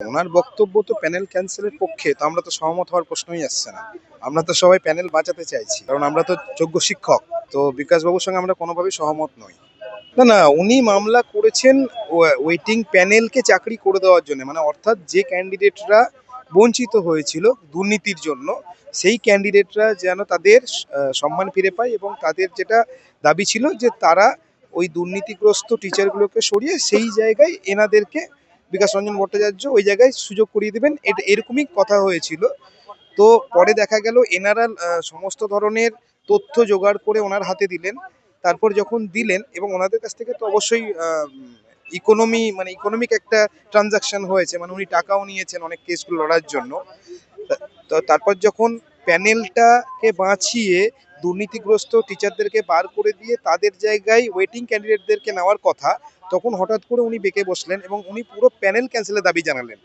ওনার বক্তব্য তো প্যানেল ক্যান্সেলের পক্ষে, তো আমরা তো সহমত হওয়ার প্রশ্নই আসছে না। আমরা তো সবাই প্যানেল বাঁচাতে চাইছি, কারণ আমরা তো যোগ্য শিক্ষক। তো বিকাশ বাবুর সঙ্গে আমরা কোনোভাবেই সহমত নই। না না, উনি মামলা করেছেন ওয়েটিং প্যানেলকে চাকরি করে দেওয়ার জন্য, মানে অর্থাৎ যে ক্যান্ডিডেটরা বঞ্চিত হয়েছিল দুর্নীতির জন্য, সেই ক্যান্ডিডেটরা যেন তাদের সম্মান ফিরে পায়, এবং তাদের যেটা দাবি ছিল যে তারা ওই দুর্নীতিগ্রস্ত টিচারগুলোকে সরিয়ে সেই জায়গায় এনাদেরকে, বিকাশ রঞ্জন ভট্টাচার্য ওই জায়গায় সুযোগ করিয়ে দেবেন, এটা এরকমই কথা হয়েছিল। তো পরে দেখা গেল এনারা সমস্ত ধরনের তথ্য জোগাড় করে ওনার হাতে দিলেন। তারপর যখন দিলেন, এবং ওনাদের কাছ থেকে তো অবশ্যই ইকোনমিক একটা ট্রানজাকশন হয়েছে, মানে উনি টাকাও নিয়েছেন অনেক কেসগুলো লড়ার জন্য। তো তারপর যখন প্যানেলটাকে বাঁচিয়ে দুর্নীতিগ্রস্ত টিচারদেরকে বার করে দিয়ে তাদের জায়গায় ওয়েটিং ক্যান্ডিডেটদেরকে নেওয়ার কথা, তখন হঠাৎ করে উনি বেঁকে বসলেন এবং উনি পুরো প্যানেল ক্যান্সেলের দাবি জানালেন।